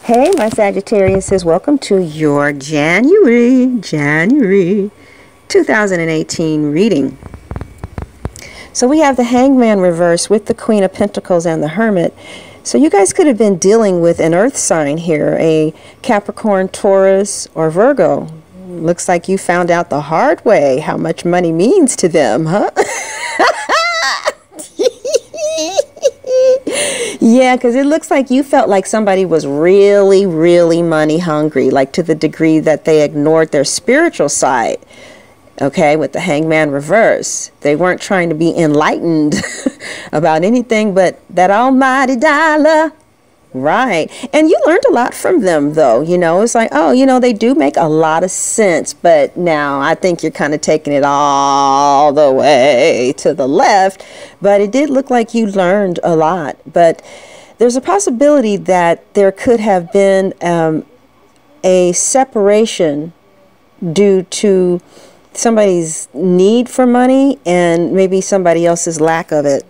Hey, my Sagittarius, welcome to your January 2018 reading. So we have the Hangman reverse with the Queen of Pentacles and the Hermit. So you guys could have been dealing with an earth sign here, a Capricorn, Taurus, or Virgo. Looks like you found out the hard way how much money means to them, huh? Yeah, because it looks like you felt like somebody was really, really money hungry, like to the degree that they ignored their spiritual side. Okay, with the Hangman reverse. They weren't trying to be enlightened about anything but that almighty dollar. Right. And you learned a lot from them, though. You know, it's like, oh, you know, they do make a lot of sense. But now I think you're kind of taking it all the way to the left. But it did look like you learned a lot. But there's a possibility that there could have been a separation due to somebody's need for money and maybe somebody else's lack of it.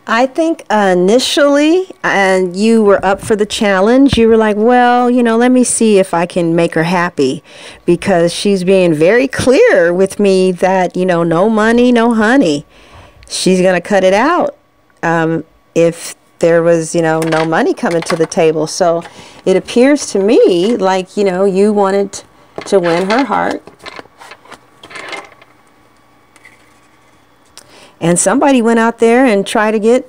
I think initially, and you were up for the challenge, you were like, well, you know, let me see if I can make her happy, because she's being very clear with me that, you know, no money, no honey. She's going to cut it out if there was, you know, no money coming to the table. So it appears to me like, you know, you wanted to win her heart. And somebody went out there and tried to get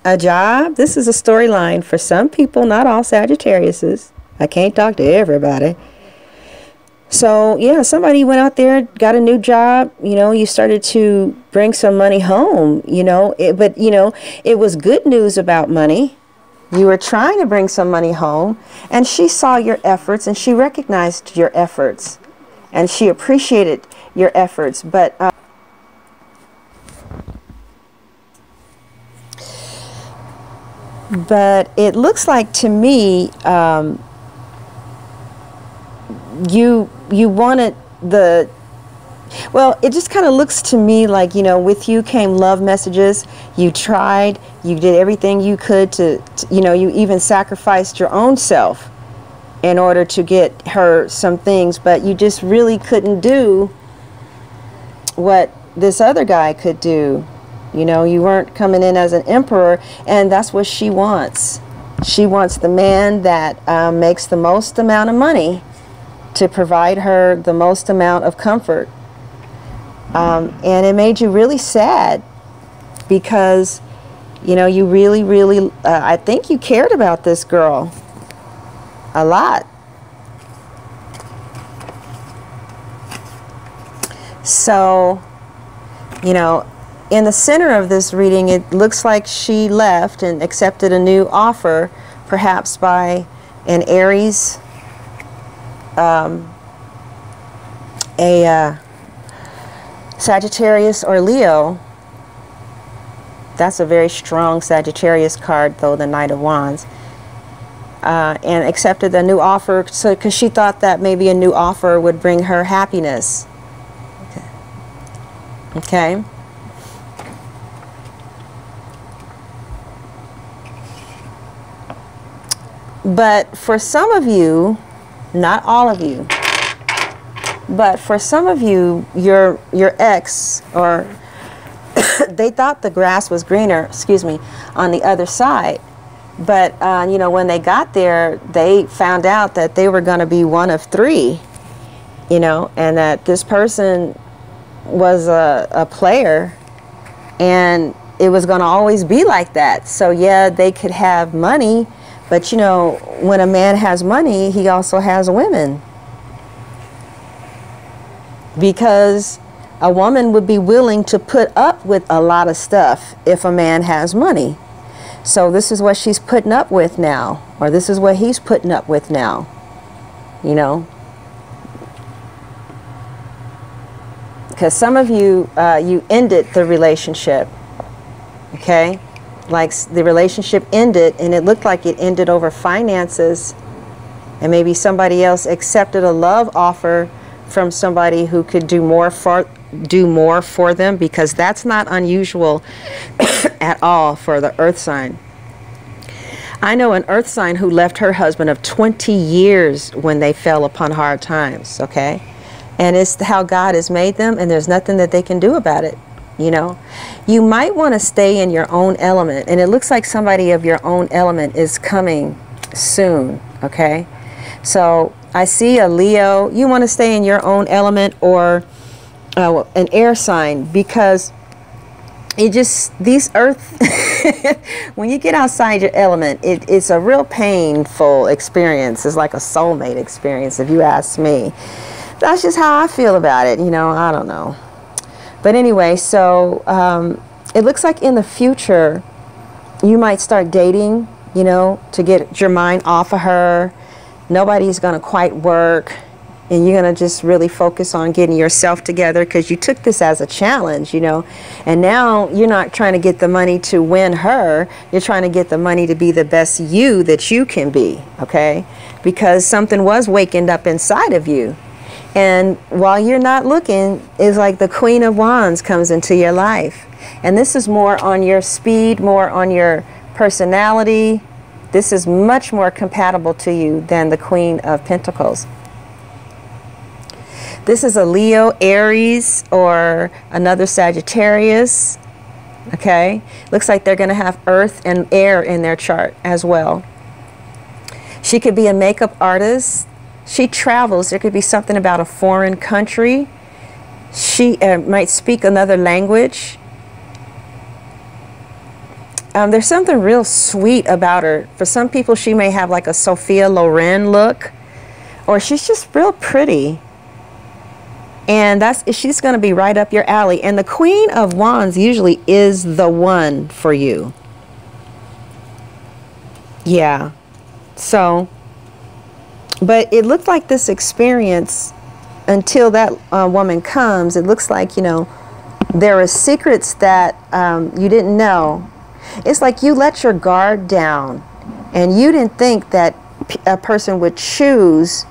a job. This is a storyline for some people, not all Sagittariuses. I can't talk to everybody. So, yeah, somebody went out there, got a new job. You know, you started to bring some money home, you know. But, you know, it was good news about money. You were trying to bring some money home. And she saw your efforts and she recognized your efforts. And she appreciated your efforts. But it looks like to me you wanted the, well, it just kind of looks to me like, you know, with you came love messages. You tried, you did everything you could to you know, you even sacrificed your own self in order to get her some things, but you just really couldn't do what this other guy could do. You know, you weren't coming in as an emperor, and that's what she wants. She wants the man that makes the most amount of money to provide her the most amount of comfort. And it made you really sad because, you know, you really, really, I think you cared about this girl a lot. So, you know, in the center of this reading, it looks like she left and accepted a new offer, perhaps by an Aries, a Sagittarius or Leo. That's a very strong Sagittarius card, though, the Knight of Wands. And accepted the new offer because she thought that maybe a new offer would bring her happiness. Okay. But for some of you, not all of you, but for some of you, your ex, or they thought the grass was greener, excuse me, on the other side. But, you know, when they got there, they found out that they were going to be one of three, you know, and that this person was a player, and it was going to always be like that. So, yeah, they could have money. But, you know, when a man has money, he also has women. Because a woman would be willing to put up with a lot of stuff if a man has money. So this is what she's putting up with now. Or this is what he's putting up with now. You know. Because some of you, you ended the relationship. Okay. Like the relationship ended, and it looked like it ended over finances, and maybe somebody else accepted a love offer from somebody who could do more for them, because that's not unusual at all for the earth sign. I know an earth sign who left her husband of 20 years when they fell upon hard times, okay? And it's how God has made them, and there's nothing that they can do about it, you know? You might want to stay in your own element, and it looks like somebody of your own element is coming soon, okay? So I see a Leo. You want to stay in your own element, or an air sign, because it just, these earth, when you get outside your element, it's a real painful experience. It's like a soulmate experience, if you ask me. That's just how I feel about it, you know, I don't know. But anyway, so it looks like in the future, you might start dating, you know, to get your mind off of her. Nobody's going to quite work. And you're going to just really focus on getting yourself together, because you took this as a challenge, you know. And now you're not trying to get the money to win her. You're trying to get the money to be the best you that you can be, okay? Because something was waking up inside of you. And while you're not looking, it's like the Queen of Wands comes into your life. And this is more on your speed, more on your personality. This is much more compatible to you than the Queen of Pentacles. This is a Leo, Aries, or another Sagittarius, okay? Looks like they're going to have earth and air in their chart as well. She could be a makeup artist. She travels. There could be something about a foreign country. She might speak another language. There's something real sweet about her. For some people, she may have like a Sophia Loren look, or she's just real pretty. And she's going to be right up your alley. And the Queen of Wands usually is the one for you. Yeah. So, but it looked like this experience, until that woman comes, it looks like, you know, there are secrets that you didn't know. It's like you let your guard down, and you didn't think that a person would choose,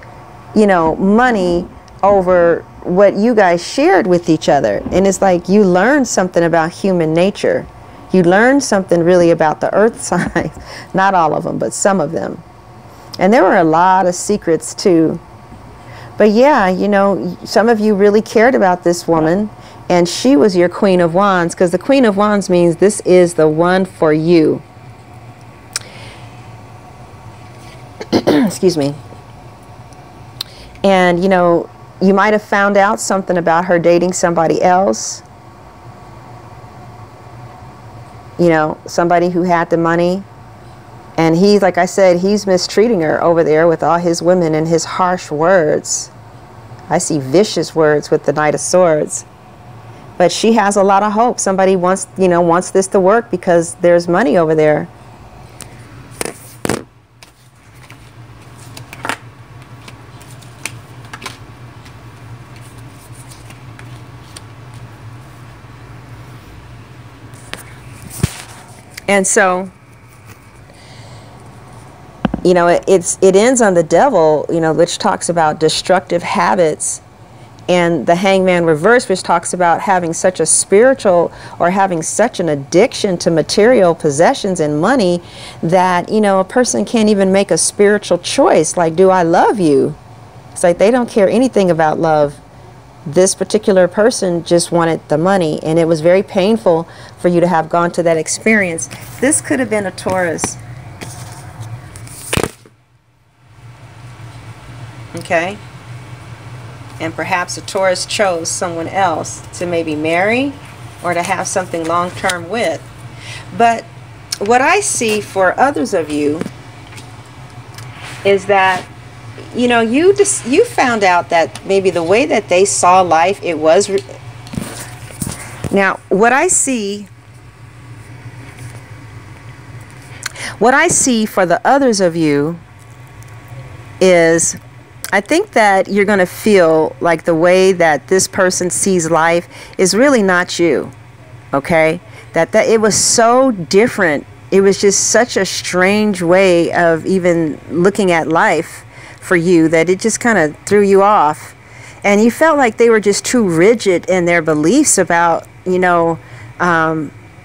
you know, money over what you guys shared with each other. And it's like you learned something about human nature. You learned something really about the earth signs. Not all of them, but some of them. And there were a lot of secrets too. But yeah, you know, some of you really cared about this woman, and she was your Queen of Wands, because the Queen of Wands means this is the one for you. Excuse me. And, you know, you might have found out something about her dating somebody else. You know, somebody who had the money. And he's, like I said, he's mistreating her over there with all his women and his harsh words. I see vicious words with the Knight of Swords. But she has a lot of hope. Somebody wants, you know, wants this to work because there's money over there. And so, you know, it ends on the Devil, you know, which talks about destructive habits, and the Hangman reverse, which talks about having such a spiritual, or having such an addiction to material possessions and money that, you know, a person can't even make a spiritual choice. Like, do I love you? It's like they don't care anything about love. This particular person just wanted the money, and it was very painful for you to have gone to that experience. This could have been a Taurus. Okay? And perhaps a Taurus chose someone else to maybe marry or to have something long-term with. But what I see for others of you is that, you know, you found out that maybe the way that they saw life, it was... Now, what I see for the others of you is, I think that you're going to feel like the way that this person sees life is really not you, okay? That it was so different. It was just such a strange way of even looking at life for you that it just kind of threw you off. And you felt like they were just too rigid in their beliefs about, you know,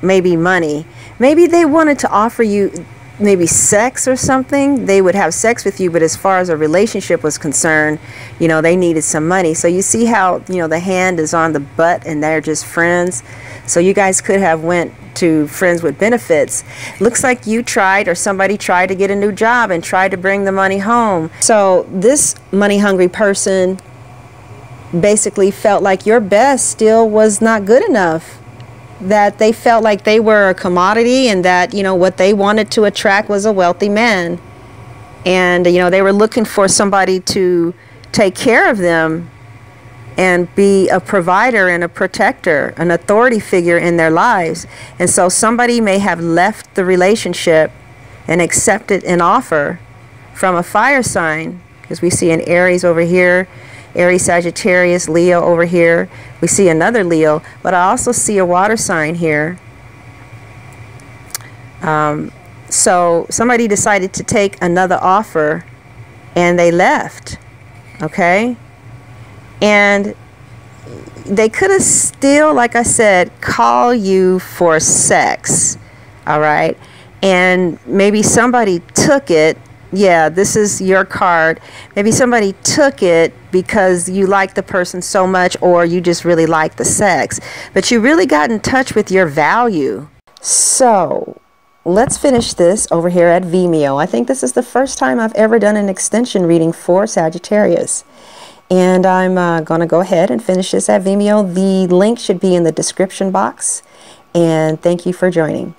maybe money. Maybe they wanted to offer you maybe sex or something. They would have sex with you, but as far as a relationship was concerned, you know, they needed some money. So you see how, you know, the hand is on the butt and they're just friends. So you guys could have went to friends with benefits. Looks like you tried, or somebody tried to get a new job and tried to bring the money home. So this money hungry person basically felt like your best still was not good enough, that they felt like they were a commodity, and that, you know, what they wanted to attract was a wealthy man. And, you know, they were looking for somebody to take care of them and be a provider and a protector, an authority figure in their lives. And so somebody may have left the relationship and accepted an offer from a fire sign, because we see an Aries over here, Aries, Sagittarius, Leo over here. We see another Leo, but I also see a water sign here. So somebody decided to take another offer and they left, okay? And they could have still, like I said, call you for sex, all right? And maybe somebody took it. Yeah, this is your card. Maybe somebody took it because you like the person so much, or you just really like the sex. But you really got in touch with your value. So let's finish this over here at Vimeo. I think this is the first time I've ever done an extension reading for Sagittarius. And I'm going to go ahead and finish this at Vimeo. The link should be in the description box. And thank you for joining.